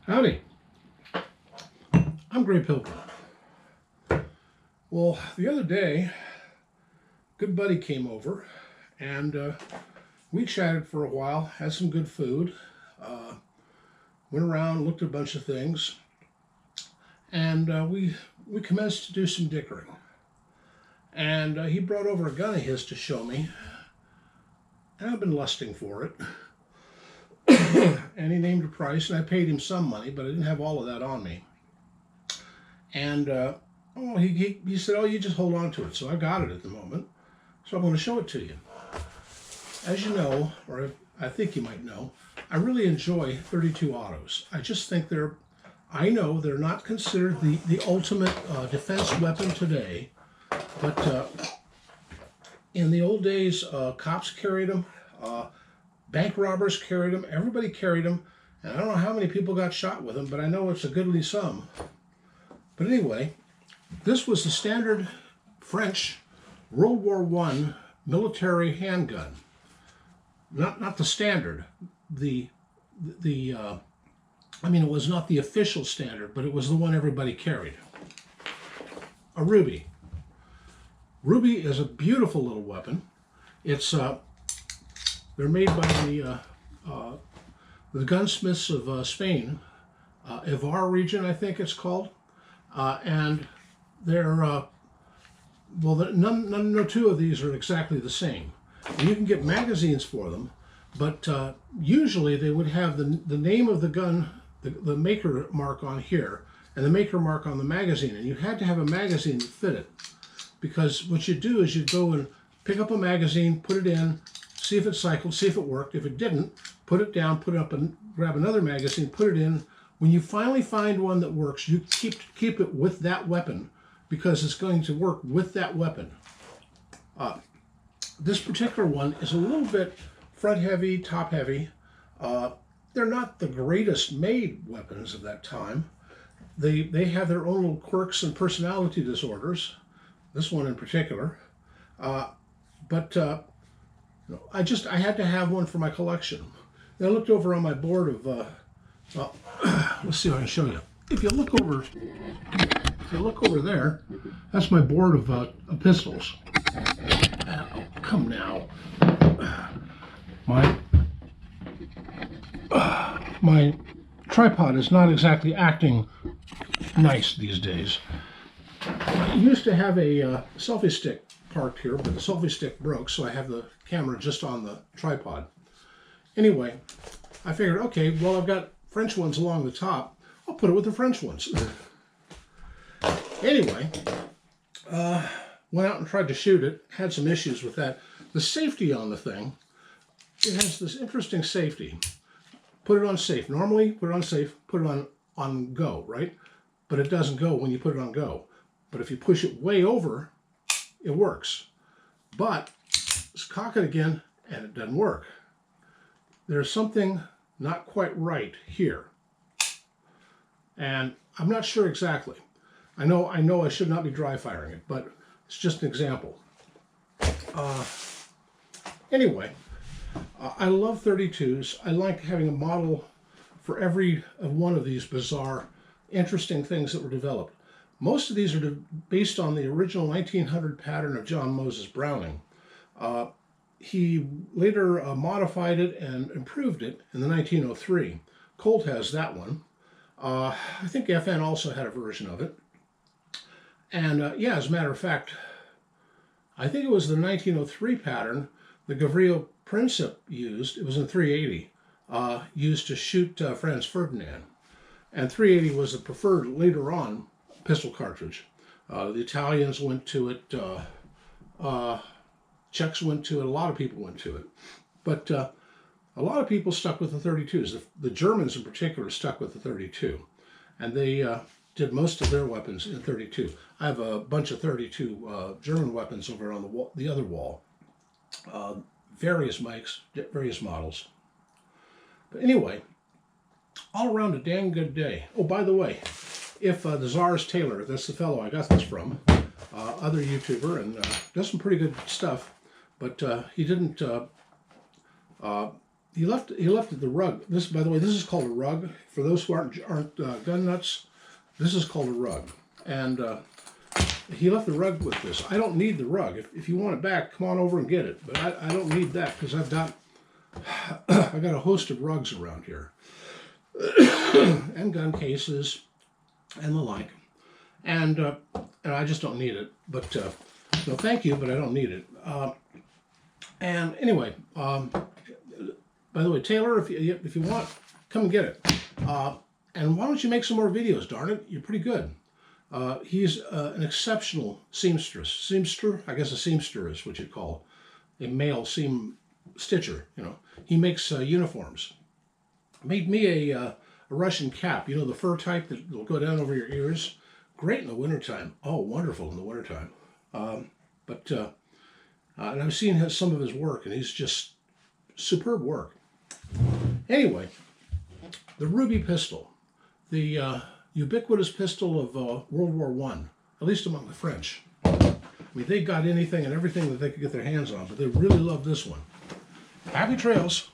Howdy, I'm Grey Pilgrim. Well, the other day, a good buddy came over and we chatted for a while, had some good food, went around, looked at a bunch of things, and we commenced to do some dickering. And he brought over a gun of his to show me, and I've been lusting for it. And he named a price, and I paid him some money, but I didn't have all of that on me. And he said, "Oh, you just hold on to it." So I got it at the moment. So I'm going to show it to you. As you know, or I think you might know, I really enjoy 32 autos. I just think I know they're not considered the ultimate defense weapon today, but in the old days, cops carried them. Bank robbers carried them. Everybody carried them. And I don't know how many people got shot with them, but I know it's a goodly sum. But anyway, this was the standard French World War I military handgun. Not the standard. It was not the official standard, but it was the one everybody carried. A Ruby. Ruby is a beautiful little weapon. It's they're made by the gunsmiths of Spain, Ivar region, I think it's called, and they're no two of these are exactly the same. And you can get magazines for them, but usually they would have the name of the gun, the maker mark on here, and the maker mark on the magazine, and you had to have a magazine that fit it, because what you do is you go and pick up a magazine, put it in, see if it cycled, see if it worked. If it didn't, put it down, put it up, and grab another magazine, put it in. When you finally find one that works, you keep it with that weapon, because it's going to work with that weapon. This particular one is a little bit front heavy, top heavy. They're not the greatest made weapons of that time. They have their own little quirks and personality disorders. This one in particular. I had to have one for my collection. And I looked over on my board of, let's see if I can show you. If you look over there, that's my board of pistols. Oh, come now. My tripod is not exactly acting nice these days. I used to have a selfie stick parked here, but the selfie stick broke, so I have the camera just on the tripod. Anyway, I figured, okay, well, I've got French ones along the top. I'll put it with the French ones. Anyway, went out and tried to shoot it. Had some issues with that. The safety on the thing, it has this interesting safety. Put it on safe. Normally, put it on safe, put it on go, right? But it doesn't go when you put it on go. But if you push it way over, it works. But let's cock it again, and it doesn't work. There's something not quite right here. And I'm not sure exactly. I know I should not be dry firing it, but it's just an example. Anyway, I love 32s. I like having a model for every one of these bizarre, interesting things that were developed. Most of these are based on the original 1900 pattern of John Moses Browning. He later modified it and improved it in the 1903. Colt has that one. I think FN also had a version of it. And yeah, as a matter of fact, I think it was the 1903 pattern that Gavrilo Princip used. It was in 380, used to shoot Franz Ferdinand. And 380 was the preferred later on pistol cartridge. The Italians went to it, Czechs went to it, a lot of people went to it. But a lot of people stuck with the 32s. The Germans in particular stuck with the 32. And they did most of their weapons in 32. I have a bunch of 32 German weapons over on the other wall. Various makes, various models. But anyway, all around a dang good day. Oh, by the way, if the Czar's Taylor, that's the fellow I got this from, other YouTuber, and does some pretty good stuff, but he didn't he left it the rug. This, by the way, this is called a rug. For those who aren't gun nuts, this is called a rug. And he left the rug with this. I don't need the rug. If you want it back, come on over and get it. But I don't need that because I've got a host of rugs around here, and gun cases, and the like. And I just don't need it. But no, thank you, but I don't need it. And anyway, by the way, Taylor, if you want, come and get it. And why don't you make some more videos? Darn it, you're pretty good. He's an exceptional seamster. I guess a seamster is what you'd call a male seam stitcher. You know, he makes uniforms. Made me a Russian cap. You know, the fur type that will go down over your ears. Great in the wintertime. Oh, wonderful in the wintertime. And I've seen some of his work, and he's just superb work. Anyway, the Ruby pistol, the ubiquitous pistol of World War I, at least among the French. I mean, they got anything and everything that they could get their hands on, but they really loved this one. Happy trails.